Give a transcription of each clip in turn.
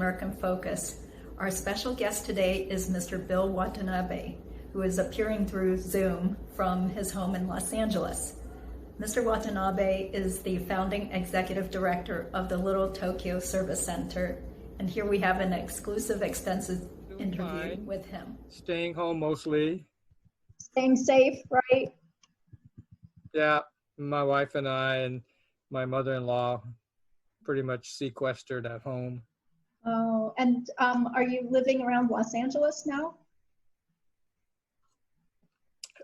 American focus. Our special guest today is Mr. Bill Watanabe, who is appearing through Zoom from his home in Los Angeles. Mr. Watanabe is the founding executive director of the Little Tokyo Service Center, and here we have an exclusive, extensive interview with him. Staying home mostly. Staying safe, right? Yeah, my wife and I and my mother-in-law pretty much sequestered at home. Oh, and are you living around Los Angeles now?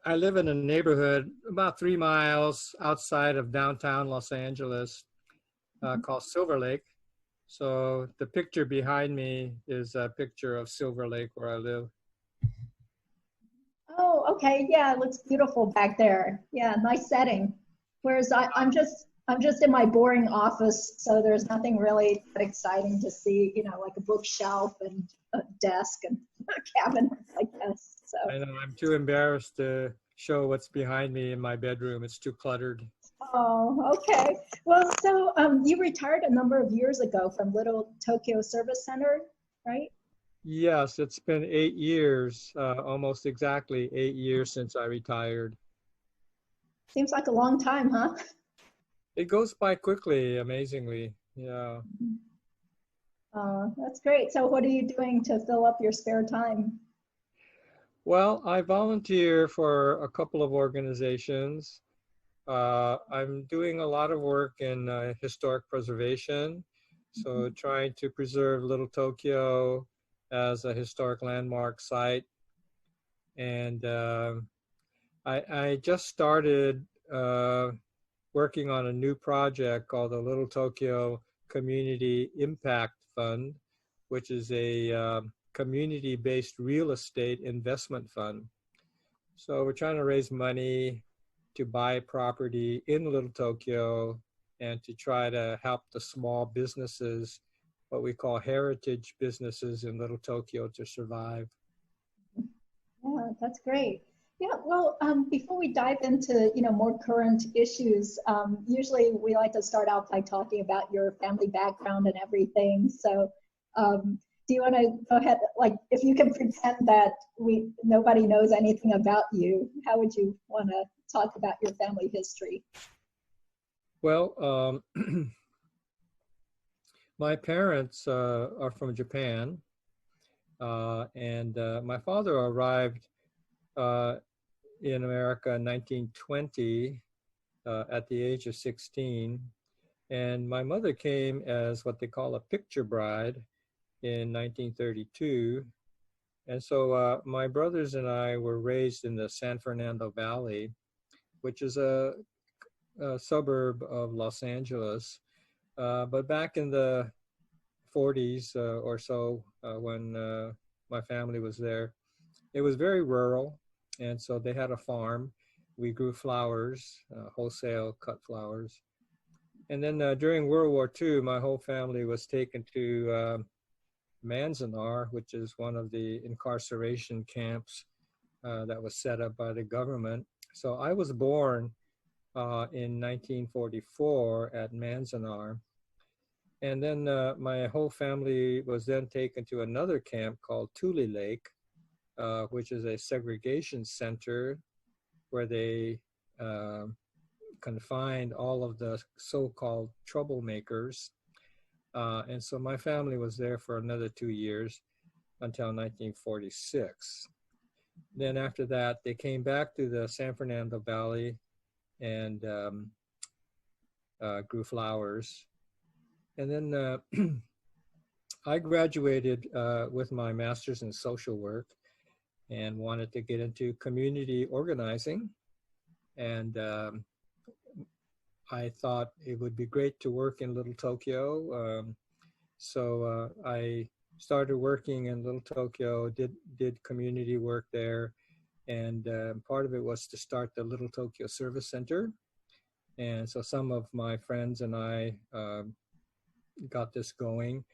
I live in a neighborhood about 3 miles outside of downtown Los Angeles called Silver Lake. So the picture behind me is a picture of Silver Lake where I live. Oh, okay. Yeah, it looks beautiful back there. Yeah, nice setting. Whereas I'm just in my boring office, so there's nothing really that exciting to see, you know, like a bookshelf and a desk and a cabinet, I guess. So I know I'm too embarrassed to show what's behind me in my bedroom. It's too cluttered. Oh, okay. Well, so you retired a number of years ago from Little Tokyo Service Center, right? Yes, it's been 8 years, almost exactly 8 years since I retired. Seems like a long time, huh? It goes by quickly, amazingly. Yeah. That's great. So what are you doing to fill up your spare time? Well, I volunteer for a couple of organizations. I'm doing a lot of work in historic preservation, so trying to preserve Little Tokyo as a historic landmark site. And I just started working on a new project called the Little Tokyo Community Impact Fund, which is a community-based real estate investment fund. So we're trying to raise money to buy property in Little Tokyo and to try to help the small businesses, what we call heritage businesses in Little Tokyo, to survive. Yeah, that's great. Yeah, well, before we dive into, you know, more current issues, usually we like to start out by talking about your family background and everything. So do you want to go ahead, like, if you can pretend that nobody knows anything about you, how would you want to talk about your family history? Well, my parents are from Japan, and my father arrived in America in 1920 at the age of 16, and my mother came as what they call a picture bride in 1932. And so my brothers and I were raised in the San Fernando Valley, which is a suburb of Los Angeles. But back in the 40s or so, when my family was there, it was very rural. And so they had a farm. We grew flowers, wholesale cut flowers. And then during World War II, my whole family was taken to Manzanar, which is one of the incarceration camps that was set up by the government. So I was born in 1944 at Manzanar. And then my whole family was then taken to another camp called Tule Lake, which is a segregation center where they confined all of the so-called troublemakers. And so my family was there for another 2 years until 1946. Then after that, they came back to the San Fernando Valley and grew flowers. And then I graduated with my master's in social work and wanted to get into community organizing. And I thought it would be great to work in Little Tokyo. So I started working in Little Tokyo, did community work there. And part of it was to start the Little Tokyo Service Center. And so some of my friends and I got this going.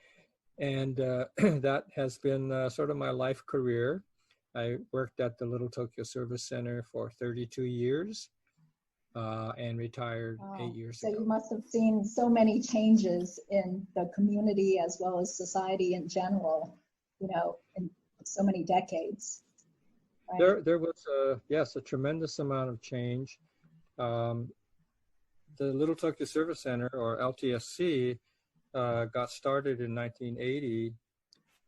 And that has been sort of my life career. I worked at the Little Tokyo Service Center for 32 years. and retired 8 years so ago. you must have seen so many changes in the community as well as society in general, in so many decades. Right? There was, yes, a tremendous amount of change. The Little Tokyo Service Center, or LTSC, got started in 1980.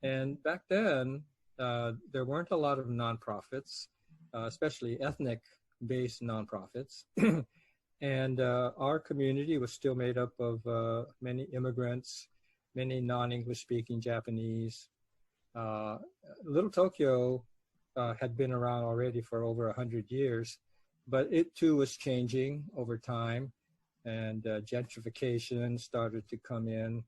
And back then, there weren't a lot of nonprofits, especially ethnic-based nonprofits. And our community was still made up of many immigrants, many non-English speaking Japanese. Little Tokyo had been around already for over 100 years, but it too was changing over time, and gentrification started to come in.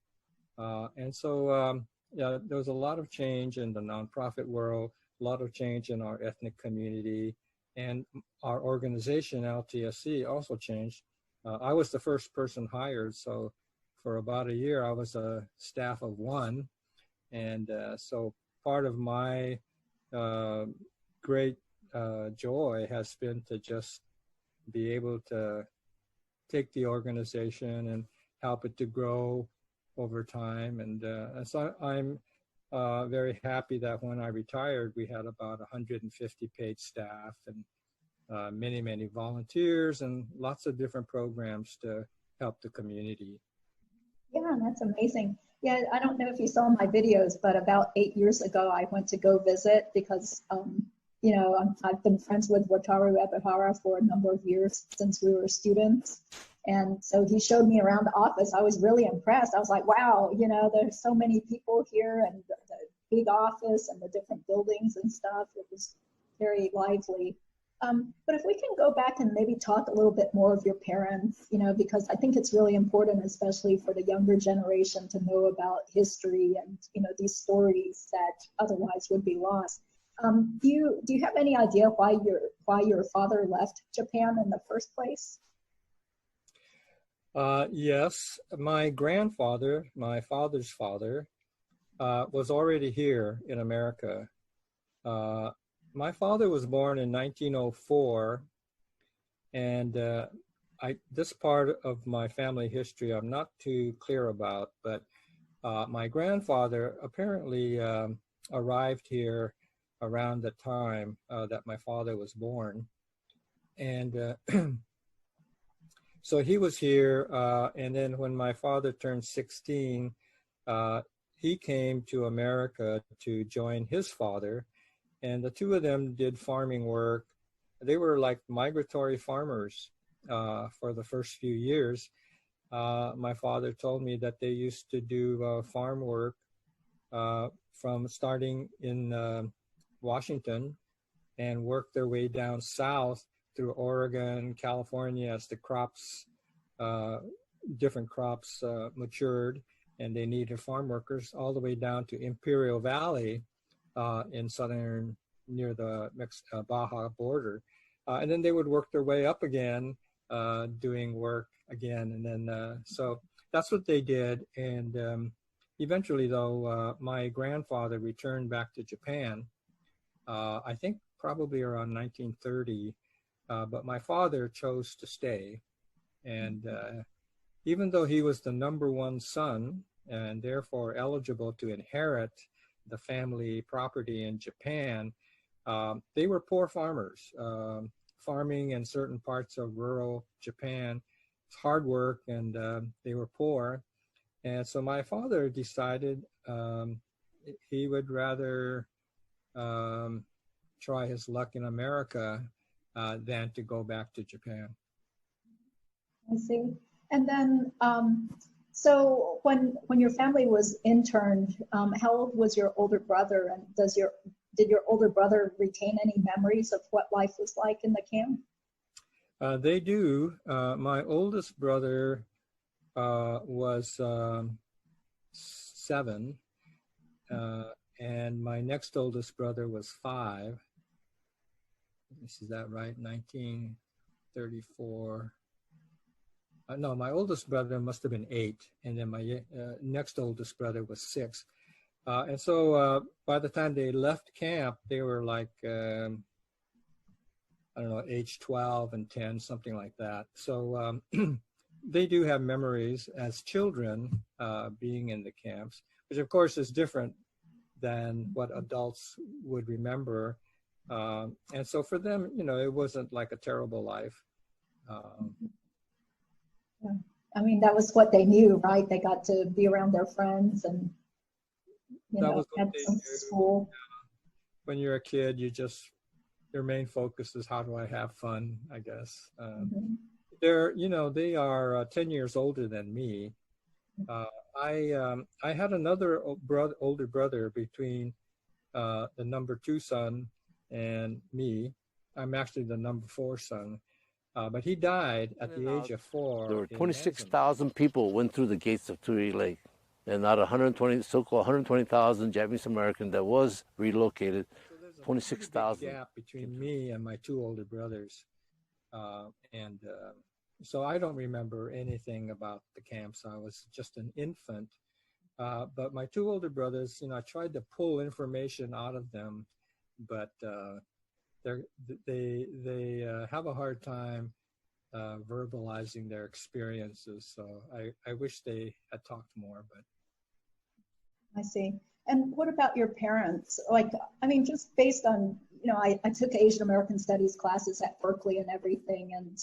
And so yeah, there was a lot of change in the nonprofit world, a lot of change in our ethnic community, and our organization, LTSC, also changed. I was the first person hired, so for about a year, I was a staff of one. And so part of my great joy has been to just be able to take the organization and help it to grow over time. And so I'm very happy that when I retired, we had about 150 paid staff and many, many volunteers and lots of different programs to help the community. Yeah, that's amazing. Yeah, I don't know if you saw my videos, but about 8 years ago, I went to go visit because, I've been friends with Wataru Ebihara for a number of years since we were students. And so he showed me around the office. I was really impressed. I was like, wow, there's so many people here, and the big office and the different buildings and stuff. It was very lively. But if we can go back and maybe talk a little bit more of your parents, because I think it's really important, especially for the younger generation, to know about history and, these stories that otherwise would be lost. Do you have any idea why your father left Japan in the first place? Yes, my grandfather, my father's father, was already here in America. My father was born in 1904, and this part of my family history I'm not too clear about, but my grandfather apparently arrived here around the time that my father was born. And so he was here, and then when my father turned 16, he came to America to join his father, and the two of them did farming work. They were like migratory farmers for the first few years. My father told me that they used to do farm work from starting in Washington and work their way down south through Oregon, California, as the crops, different crops matured, and they needed farm workers, all the way down to Imperial Valley in southern, near the Baja border. And then they would work their way up again, doing work again. And then, so that's what they did. And eventually, though, my grandfather returned back to Japan, I think probably around 1930. But my father chose to stay. And even though he was the #1 son and therefore eligible to inherit the family property in Japan, they were poor farmers. Farming in certain parts of rural Japan, it's hard work, and they were poor. And so my father decided he would rather try his luck in America than to go back to Japan. I see. And then, so when your family was interned, how old was your older brother, and did your older brother retain any memories of what life was like in the camp? They do. My oldest brother was 7, and my next oldest brother was 5. Is that right? 1934. No, my oldest brother must have been 8, and then my next oldest brother was 6. And so by the time they left camp, they were like I don't know, age 12 and 10, something like that. So they do have memories as children being in the camps, which of course is different than what adults would remember. And so for them, you know, it wasn't like a terrible life. Yeah. I mean, that was what they knew, right? They got to be around their friends and, you That know, was what had they some knew. school. When you're a kid, your main focus is how do I have fun, I guess. You know, they are 10 years older than me. I had another older brother between the number 2 son and me. I'm actually the number 4 son, but he died at the age of 4. There were 26,000 people went through the gates of Tule Lake, and out of 120, so-called 120,000 Japanese American that was relocated, So there's a 26,000 gap between me and my 2 older brothers, so I don't remember anything about the camps. I was just an infant. But my 2 older brothers, you know, I tried to pull information out of them, but they have a hard time verbalizing their experiences. So I wish they had talked more. But I see. And what about your parents? Like, I mean, just based on, you know, I took Asian American Studies classes at Berkeley and everything, and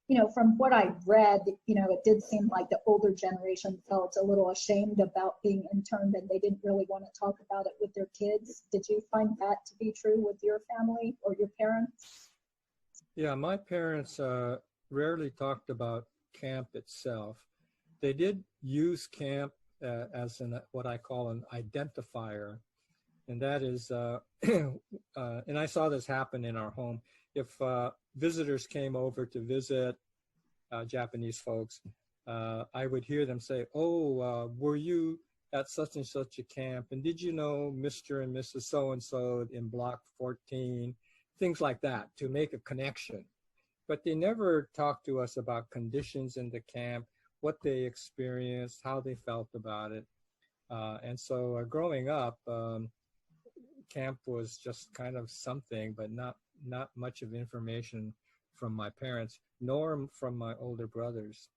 you know, from what I read, you know, it did seem like the older generation felt a little ashamed about being interned and they didn't really want to talk about it with their kids. Did you find that to be true with your family or your parents? yeah, my parents rarely talked about camp itself. They did use camp as what I call an identifier. And that is, and I saw this happen in our home. If visitors came over to visit Japanese folks, I would hear them say, oh, were you at such and such a camp? And did you know Mr. and Mrs. So-and-so in block 14? Things like that to make a connection. But they never talked to us about conditions in the camp, what they experienced, how they felt about it. And so growing up, camp was just kind of something, but not much of information from my parents, nor from my older brothers.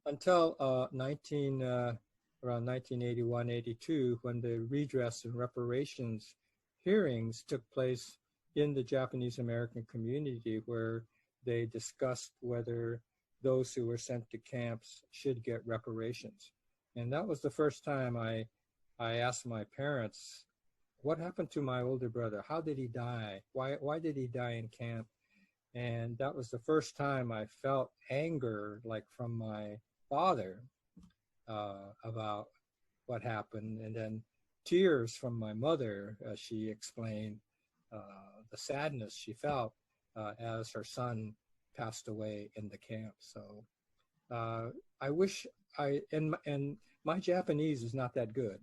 Until around 1981, 82, when the redress and reparations hearings took place in the Japanese American community, where they discussed whether those who were sent to camps should get reparations. And that was the first time I asked my parents, what happened to my older brother? How did he die? Why did he die in camp? And that was the first time I felt anger, like from my father, about what happened. And then tears from my mother as she explained the sadness she felt as her son passed away in the camp. So I wish and my Japanese is not that good.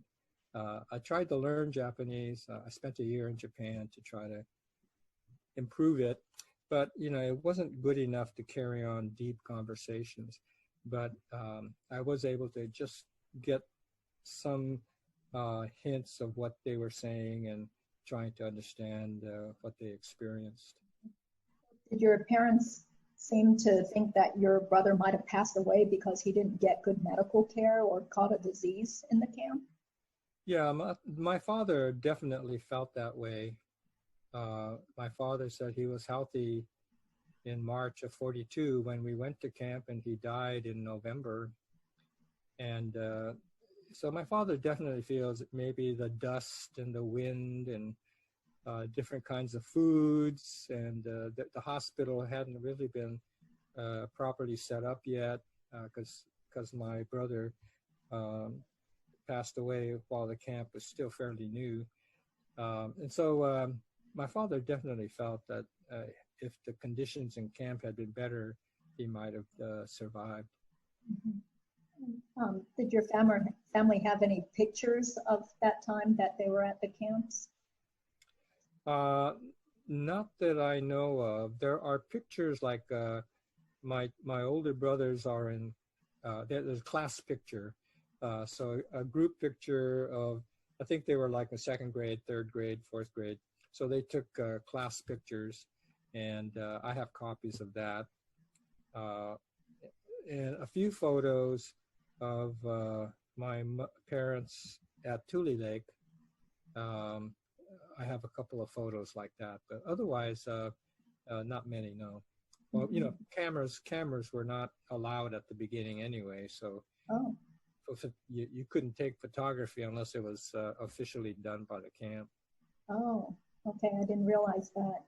I tried to learn Japanese. I spent a year in Japan to try to improve it, but you know, it wasn't good enough to carry on deep conversations. But I was able to just get some hints of what they were saying and trying to understand what they experienced. Did your parents seem to think that your brother might have passed away because he didn't get good medical care or caught a disease in the camp? Yeah, my father definitely felt that way. My father said he was healthy in March of 42 when we went to camp, and he died in November. And so my father definitely feels that maybe the dust and the wind and different kinds of foods, and the hospital hadn't really been properly set up yet because my brother passed away while the camp was still fairly new. And so my father definitely felt that if the conditions in camp had been better, he might have survived. Did your family have any pictures of that time that they were at the camps? Not that I know of. There are pictures like my older brothers are in, there's a class picture. So a group picture of, I think they were like a second grade, third grade, fourth grade. So they took class pictures. and I have copies of that. And a few photos of my parents at Tule Lake. I have a couple of photos like that, but otherwise, not many, no. Well, you know, cameras were not allowed at the beginning anyway, so Oh, you couldn't take photography unless it was officially done by the camp. oh, okay. I didn't realize that.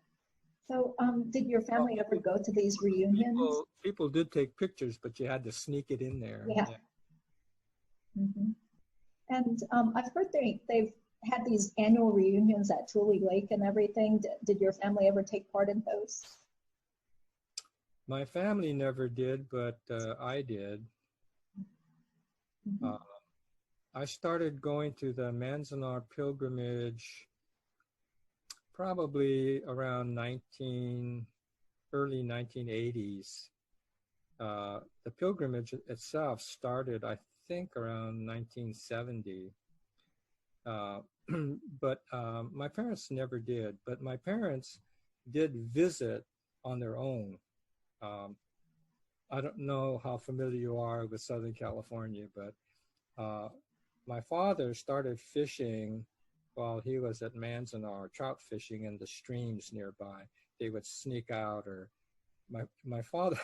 So, did your family ever go to these reunions? People did take pictures, but you had to sneak it in there. Yeah. Mm-hmm. And I've heard they've had these annual reunions at Tule Lake and everything. Did your family ever take part in those? My family never did, but I did. Mm-hmm. I started going to the Manzanar pilgrimage probably around early 1980s. The pilgrimage itself started, I think, around 1970. But my parents never did. But my parents did visit on their own. I don't know how familiar you are with Southern California, but my father started fishing while he was at Manzanar, trout fishing in the streams nearby. They would sneak out, or my father,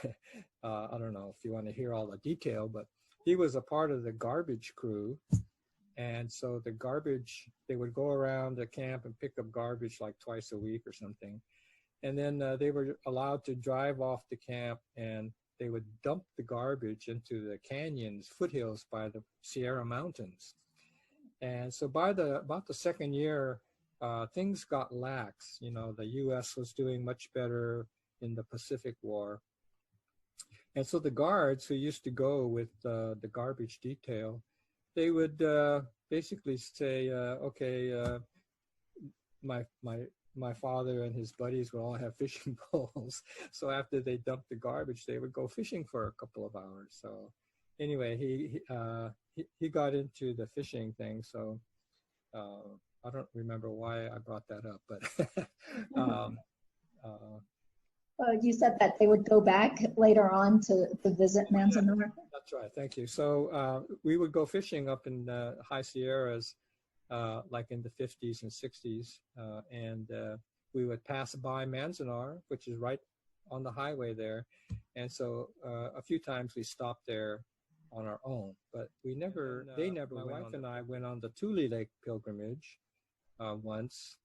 I don't know if you want to hear all the detail, but he was a part of the garbage crew. And so the garbage, they would go around the camp and pick up garbage like twice a week or something. And then they were allowed to drive off the camp, and they would dump the garbage into the canyons, foothills by the Sierra Mountains. And so by about the second year, things got lax. You know, the U.S. was doing much better in the Pacific War. And so the guards who used to go with the garbage detail, they would basically say, okay, my father and his buddies would all have fishing poles. So after they dumped the garbage, they would go fishing for a couple of hours. So anyway, he got into the fishing thing. So I don't remember why I brought that up, but You said that they would go back later on to visit Manzanar. Yeah, that's right. Thank you. So we would go fishing up in the high Sierras, like in the 50s and 60s, and we would pass by Manzanar, which is right on the highway there. And so a few times we stopped there on our own, but we never, my wife and I went on the Tule Lake pilgrimage once,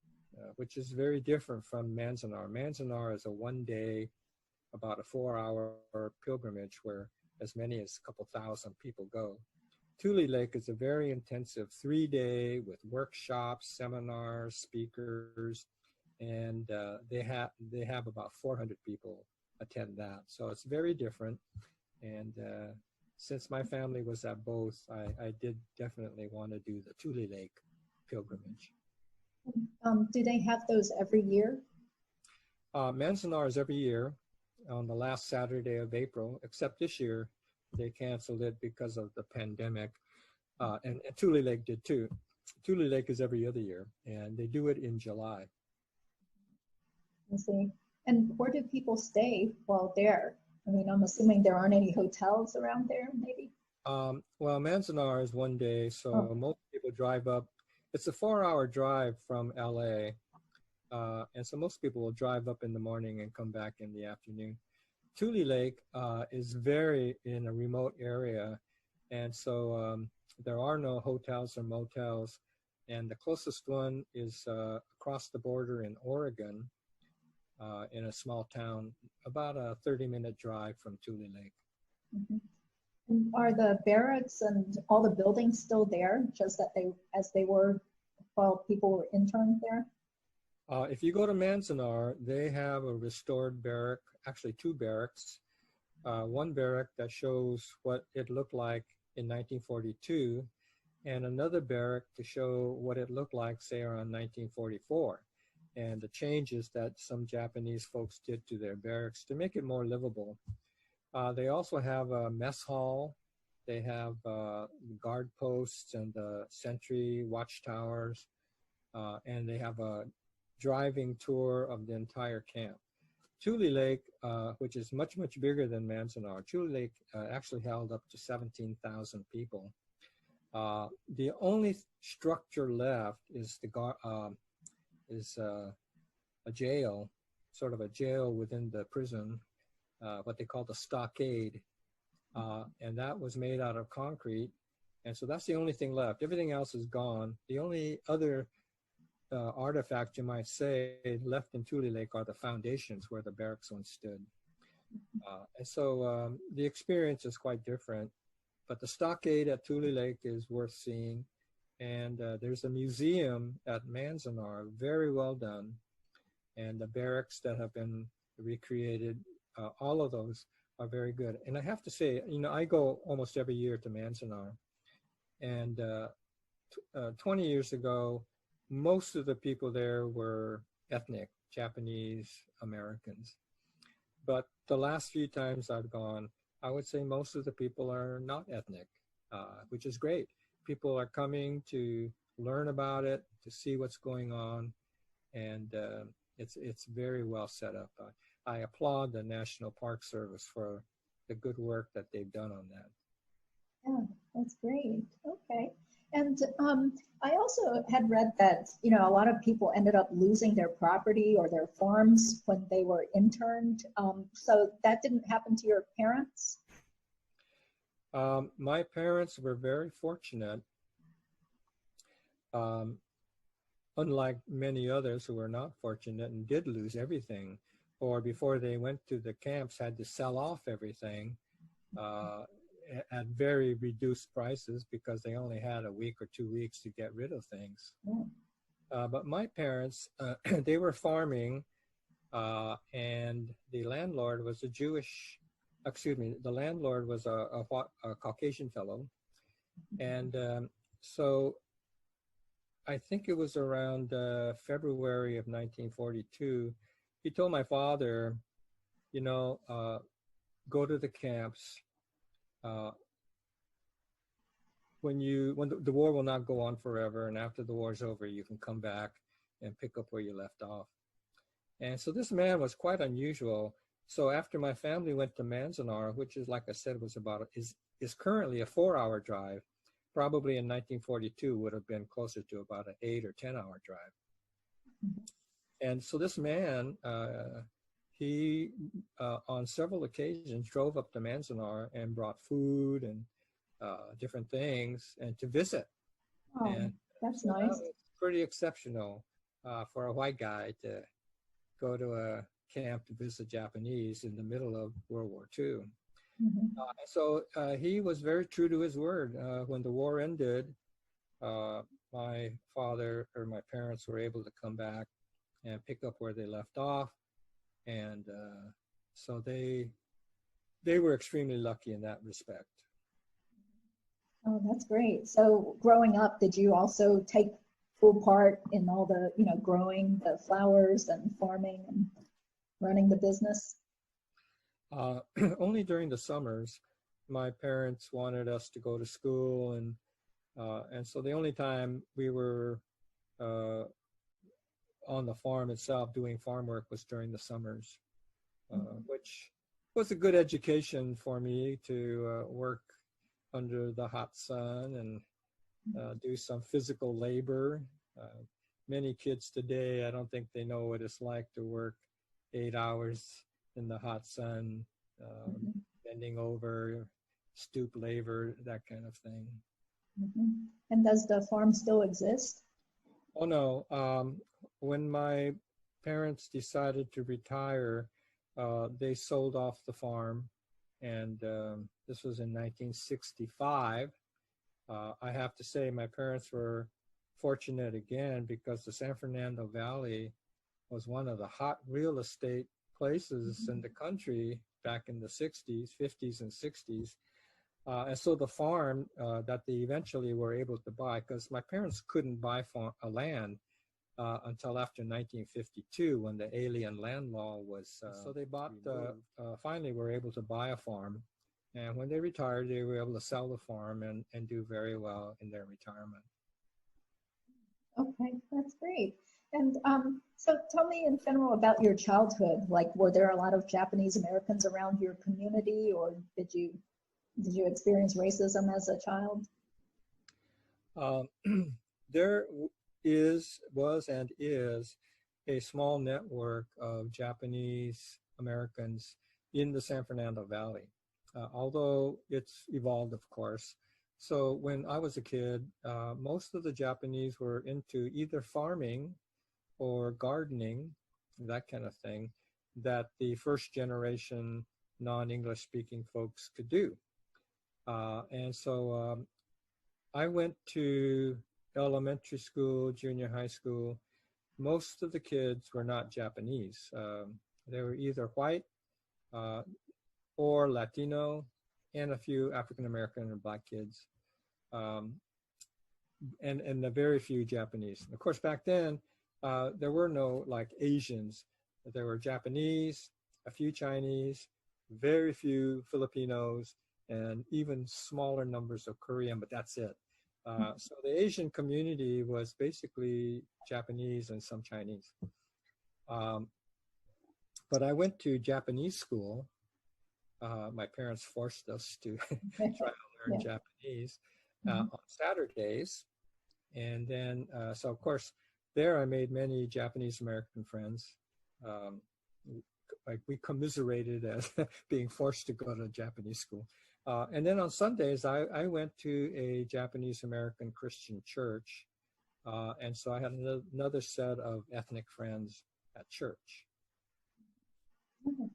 which is very different from Manzanar. Manzanar is a one-day, about a 4-hour pilgrimage where as many as a couple thousand people go. Tule Lake is a very intensive 3-day with workshops, seminars, speakers, and they have about 400 people attend that. So it's very different. And since my family was at both, I did definitely want to do the Tule Lake pilgrimage. Do they have those every year? Manzanar is every year on the last Saturday of April, except this year they canceled it because of the pandemic. And Tule Lake did too. Tule Lake is every other year, and they do it in July. I see. And where do people stay while there? I mean, I'm assuming there aren't any hotels around there, maybe? Well, Manzanar is one day, so most people drive up. It's a 4-hour drive from LA. And so most people will drive up in the morning and come back in the afternoon. Tule Lake is very in a remote area. And so there are no hotels or motels. And the closest one is across the border in Oregon, in a small town, about a 30-minute drive from Tule Lake. Mm-hmm. And are the barracks and all the buildings still there, just that as they were while people were interned there? If you go to Manzanar, they have a restored barrack, actually 2 barracks. One barrack that shows what it looked like in 1942, and another barrack to show what it looked like, say, around 1944, and the changes that some Japanese folks did to their barracks to make it more livable. They also have a mess hall. They have guard posts and sentry watchtowers, and they have a driving tour of the entire camp. Tule Lake, which is much, much bigger than Manzanar, Tule Lake actually held up to 17,000 people. The only structure left is a jail, sort of a jail within the prison, what they call the stockade, and that was made out of concrete, and so that's the only thing left. Everything else is gone. The only other artifact, you might say, left in Tule Lake are the foundations where the barracks once stood. And so the experience is quite different, but the stockade at Tule Lake is worth seeing. And there's a museum at Manzanar, very well done. And the barracks that have been recreated, all of those are very good. And I have to say, you know, I go almost every year to Manzanar. And 20 years ago, most of the people there were ethnic, Japanese Americans. But the last few times I've gone, I would say most of the people are not ethnic, which is great. People are coming to learn about it, to see what's going on, and it's very well set up. I applaud the National Park Service for the good work that they've done on that. Yeah, that's great. Okay. And I also had read that, you know, a lot of people ended up losing their property or their farms when they were interned. So that didn't happen to your parents? My parents were very fortunate, unlike many others who were not fortunate and did lose everything, or before they went to the camps had to sell off everything at very reduced prices because they only had a week or 2 weeks to get rid of things. But my parents, they were farming, and the landlord was a Jewish, the landlord was a Caucasian fellow. And so I think it was around February of 1942, he told my father, you know, go to the camps. When the war will not go on forever, and after the war is over, you can come back and pick up where you left off. And so this man was quite unusual. So after my family went to Manzanar, which is, like I said, was about is currently a 4-hour drive, probably in 1942 would have been closer to about an 8 or 10-hour drive. And so this man, he on several occasions drove up to Manzanar and brought food and different things and to visit. Oh, and that's so nice. That was pretty exceptional for a white guy to go to a camp to visit Japanese in the middle of World War II. So he was very true to his word. When the war ended, my father or my parents were able to come back and pick up where they left off. And so they were extremely lucky in that respect. Oh, that's great. So growing up, did you also take full part in all the, you know, growing the flowers and farming and running the business? Only during the summers. My parents wanted us to go to school, and so the only time we were on the farm itself doing farm work was during the summers, which was a good education for me to work under the hot sun and do some physical labor. Many kids today, I don't think they know what it's like to work 8 hours in the hot sun, bending over, stoop labor, that kind of thing. And does the farm still exist? Oh no, when my parents decided to retire, they sold off the farm, and this was in 1965. I have to say my parents were fortunate again because the San Fernando Valley was one of the hot real estate places in the country back in the 60s, 50s and 60s. And so the farm that they eventually were able to buy, because my parents couldn't buy land until after 1952 when the alien land law was, so they bought, finally were able to buy a farm. And when they retired, they were able to sell the farm and do very well in their retirement. Okay, that's great. And so tell me in general about your childhood. Like, were there a lot of Japanese Americans around your community, or did you experience racism as a child? Um, was and is a small network of Japanese Americans in the San Fernando Valley, although it's evolved, of course. So when I was a kid, most of the Japanese were into either farming or gardening, that kind of thing, that the first generation non-English speaking folks could do. And so I went to elementary school, junior high school. Most of the kids were not Japanese. They were either white or Latino, and a few African American and Black kids, and a very few Japanese. And of course, back then, there were no like Asians. There were Japanese, a few Chinese, very few Filipinos, and even smaller numbers of Korean, but that's it. So the Asian community was basically Japanese and some Chinese. But I went to Japanese school. My parents forced us to try to learn Japanese on Saturdays. And then, so of course, there I made many Japanese American friends. Like we commiserated as being forced to go to Japanese school. And then on Sundays, I went to a Japanese American Christian church. And so I had another set of ethnic friends at church. Okay.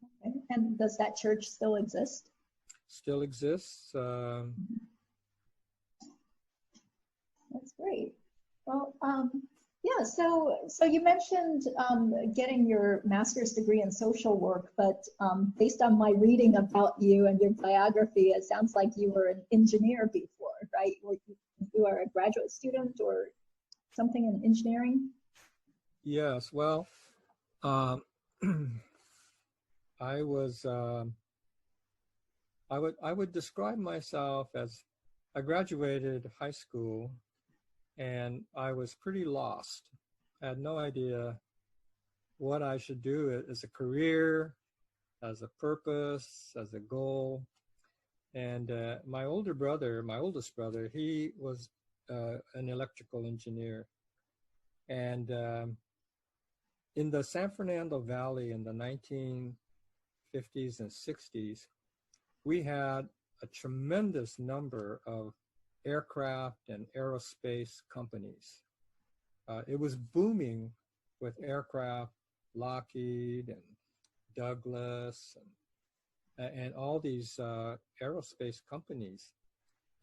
And does that church still exist? Still exists. That's great. Well, yeah, so you mentioned getting your master's degree in social work, but based on my reading about you and your biography, it sounds like you were an engineer before, right? You are a graduate student or something in engineering? Yes, well, I would describe myself as I graduated high school and I was pretty lost. I had no idea what I should do as a career, as a purpose, as a goal. And my oldest brother, he was an electrical engineer. And in the San Fernando Valley in the 1950s and 60s, we had a tremendous number of aircraft and aerospace companies. It was booming with aircraft, Lockheed and Douglas and all these aerospace companies.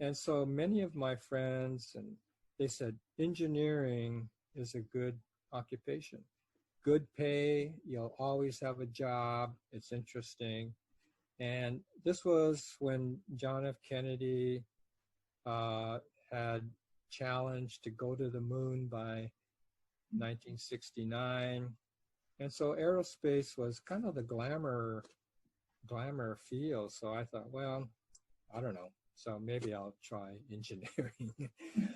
And so many of my friends, and they said, engineering is a good occupation. Good pay, you'll always have a job, it's interesting. And this was when John F. Kennedy had challenged to go to the moon by 1969. And so aerospace was kind of the glamour field. So I thought, well, I don't know. So maybe I'll try engineering.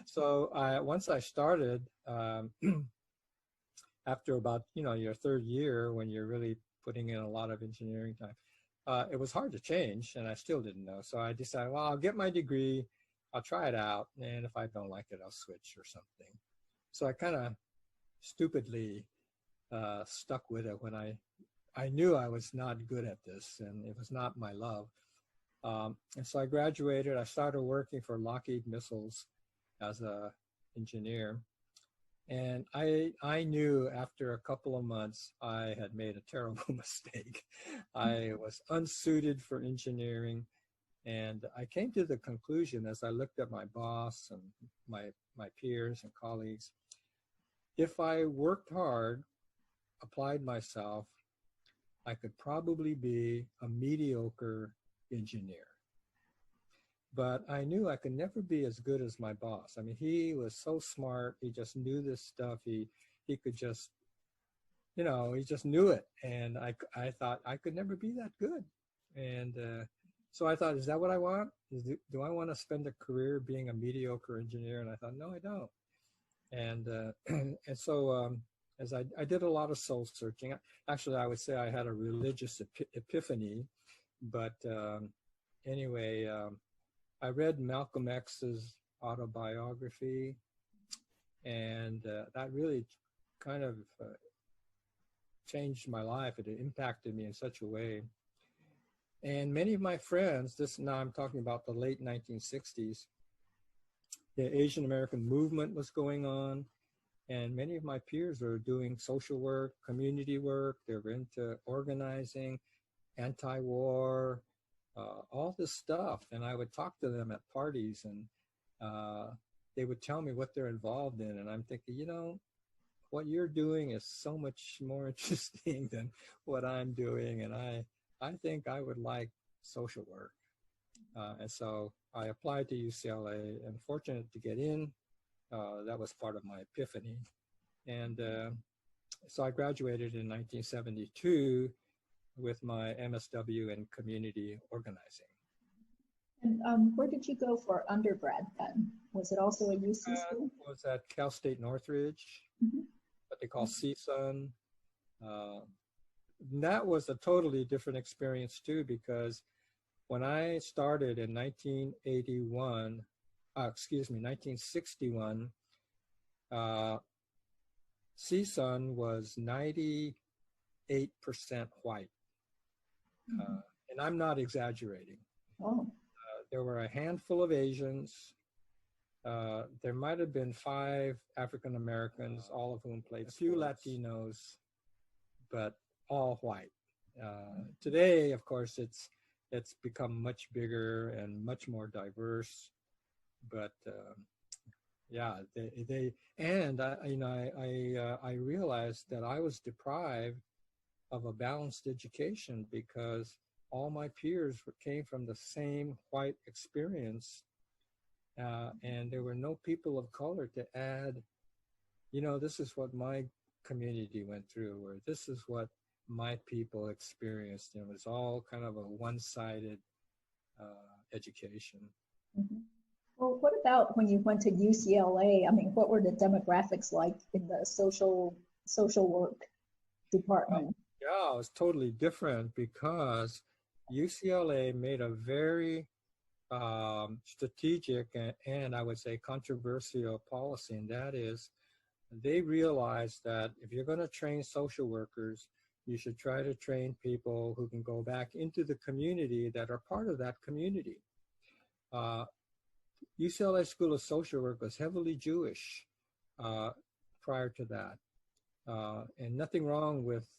So once I started, after about, your third year, when you're really putting in a lot of engineering time, it was hard to change, and I still didn't know. So I decided, well, I'll get my degree, I'll try it out, and if I don't like it, I'll switch or something. So I kind of stupidly stuck with it when I knew I was not good at this, and it was not my love. And so I graduated. I started working for Lockheed Missiles as an engineer. And I knew after a couple of months, I had made a terrible mistake. I was unsuited for engineering. And I came to the conclusion as I looked at my boss and my peers and colleagues, if I worked hard, applied myself, I could probably be a mediocre engineer. But I knew I could never be as good as my boss. I mean, he was so smart. He just knew this stuff. He could just, he just knew it. And I thought I could never be that good. And so I thought, is that what I want? Do I want to spend a career being a mediocre engineer? And I thought, no, I don't. And and so as I did a lot of soul searching. Actually, I would say I had a religious epiphany, but anyway, I read Malcolm X's autobiography, and that really kind of changed my life. It impacted me in such a way. And many of my friends, now I'm talking about the late 1960s, the Asian American movement was going on, and many of my peers were doing social work, community work. They were into organizing, anti-war, all this stuff. And I would talk to them at parties, and they would tell me what they're involved in. And I'm thinking, you know, what you're doing is so much more interesting than what I'm doing. And I think I would like social work. And so I applied to UCLA and fortunate to get in. That was part of my epiphany. And so I graduated in 1972 with my MSW in community organizing. And where did you go for undergrad then? Was it also a UC school? It was at Cal State Northridge, what they call CSUN. That was a totally different experience too, because when I started in 1961, CSUN was 98% white. And I'm not exaggerating. Oh. There were a handful of Asians. There might have been 5 African Americans, all of whom played, a few Latinos, but all white. Today, of course, it's become much bigger and much more diverse. But yeah, I realized that I was deprived of a balanced education because all my peers came from the same white experience, and there were no people of color to add, you know, this is what my community went through, or this is what my people experienced. It was all kind of a one-sided education. Well, what about when you went to UCLA? I mean, what were the demographics like in the social work department? Yeah, it was totally different because UCLA made a very strategic and I would say controversial policy, and that is they realized that if you're going to train social workers, you should try to train people who can go back into the community that are part of that community. UCLA School of Social Work was heavily Jewish prior to that. And nothing wrong with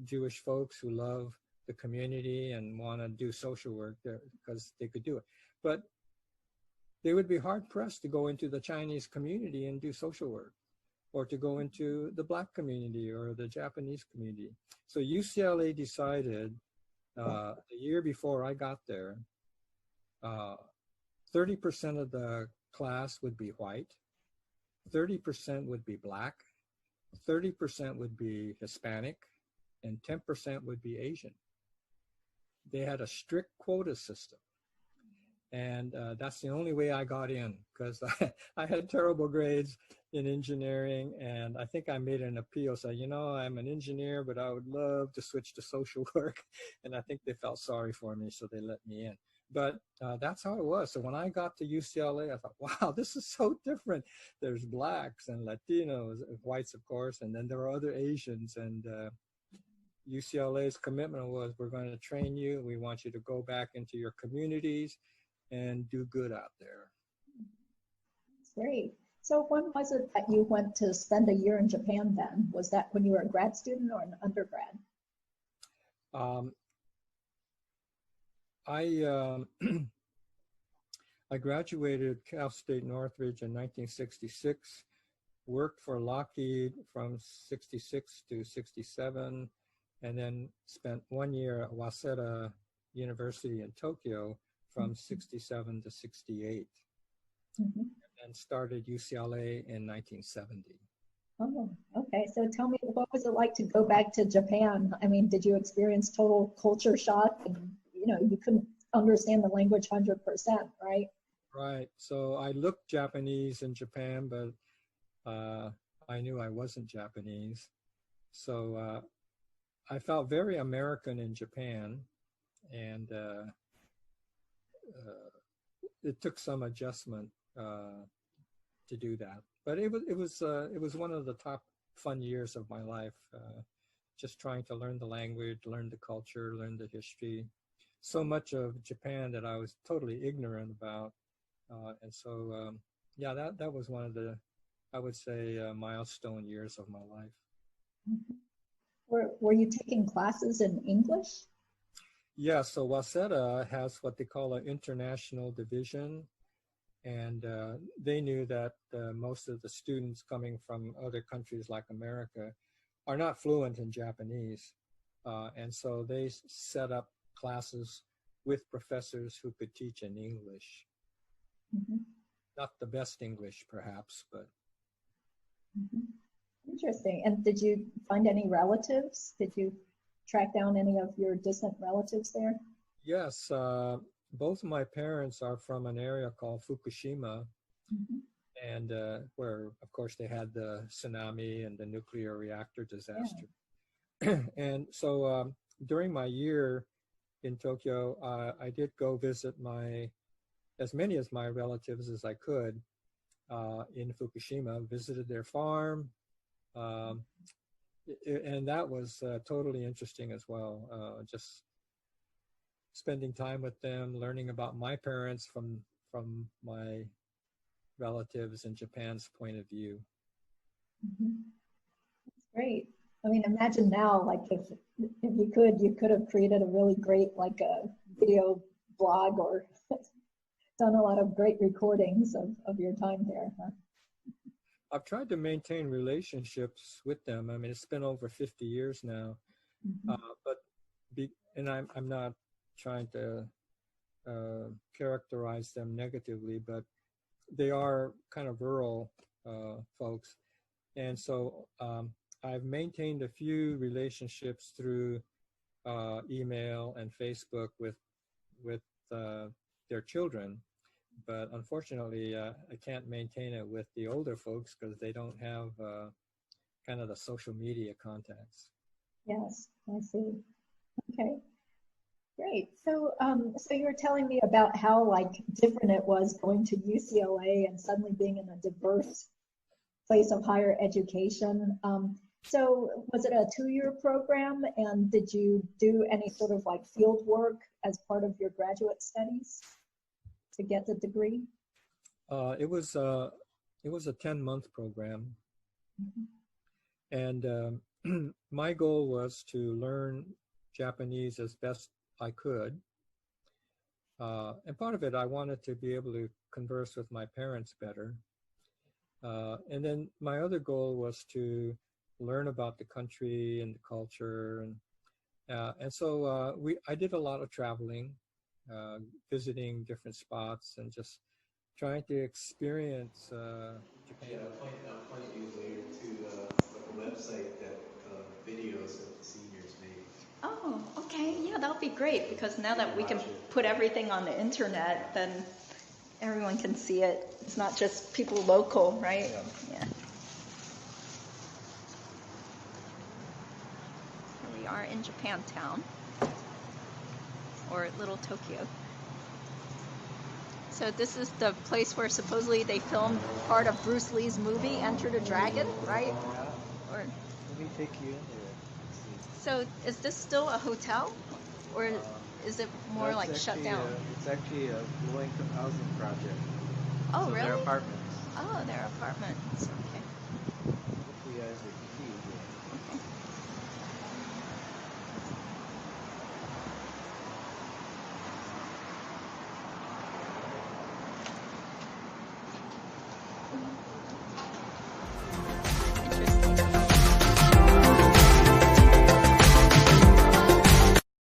Jewish folks who love the community and want to do social work there because they could do it. But they would be hard pressed to go into the Chinese community and do social work, or to go into the Black community or the Japanese community. So UCLA decided the year before I got there, 30% of the class would be white, 30% would be Black, 30% would be Hispanic, and 10% would be Asian. They had a strict quota system. And that's the only way I got in, because I had terrible grades in engineering, and I think I made an appeal, saying, you know, I'm an engineer, but I would love to switch to social work. And I think they felt sorry for me, so they let me in. But that's how it was. So when I got to UCLA, I thought, wow, this is so different. There's Blacks and Latinos, whites, of course, and then there are other Asians. And UCLA's commitment was, we're going to train you. We want you to go back into your communities and do good out there. That's great. So when was it that you went to spend a year in Japan then? Was that when you were a grad student or an undergrad? I graduated Cal State Northridge in 1966, worked for Lockheed from 66 to 67, and then spent 1 year at Waseda University in Tokyo from 67 to 68, and started UCLA in 1970. Oh, okay. So tell me, what was it like to go back to Japan? I mean, did you experience total culture shock? And, you know, you couldn't understand the language 100%, right? Right. So I looked Japanese in Japan, but I knew I wasn't Japanese. So I felt very American in Japan, and it took some adjustment to do that. But it was one of the top fun years of my life. Just trying to learn the language, learn the culture, learn the history. So much of Japan that I was totally ignorant about, and so yeah, that was one of the, I would say, milestone years of my life. Mm-hmm. Were you taking classes in English? Yeah, so Waseda has what they call an international division, and they knew that most of the students coming from other countries like America are not fluent in Japanese, and so they set up classes with professors who could teach in English. Mm-hmm. Not the best English, perhaps, but. Mm-hmm. Interesting. And did you find any relatives? Did you track down any of your distant relatives there? Yes, both of my parents are from an area called Fukushima, mm-hmm. and where, of course, they had the tsunami and the nuclear reactor disaster. Yeah. And so during my year in Tokyo, I did go visit as many of my relatives as I could in Fukushima, visited their farm, and that was totally interesting as well. Just spending time with them, learning about my parents from my relatives in Japan's point of view. Mm-hmm. That's great. I mean, imagine now, like if you could have created a really great like a video blog or done a lot of great recordings of your time there. Huh? I've tried to maintain relationships with them. I mean, it's been over 50 years now, mm-hmm. And I'm not trying to characterize them negatively, but they are kind of rural folks, and so I've maintained a few relationships through email and Facebook with their children. But unfortunately, I can't maintain it with the older folks because they don't have kind of the social media contacts. Yes, I see. Okay, great. So, so you were telling me about how like different it was going to UCLA and suddenly being in a diverse place of higher education. So was it a 2-year program, and did you do any sort of like field work as part of your graduate studies to get the degree? It was a 10-month program, mm-hmm. And my goal was to learn Japanese as best I could. And part of it, I wanted to be able to converse with my parents better. And then my other goal was to learn about the country and the culture, and so I did a lot of traveling, visiting different spots, and just trying to experience Japan. Yeah, I'll point you later to like a website that videos that the seniors made. Oh, okay. Yeah, that'll be great, because now that we can put everything on the internet, then everyone can see it. It's not just people local, right? Yeah. Here we are in Japantown, or Little Tokyo. So this is the place where supposedly they filmed part of Bruce Lee's movie, Enter the Dragon, right? Yeah. Or, let me take you into it. So is this still a hotel, or is it more like shut down? It's actually a low-income housing project. Oh, so really? They're apartments. Oh, they're apartments. Okay. Hopefully you guys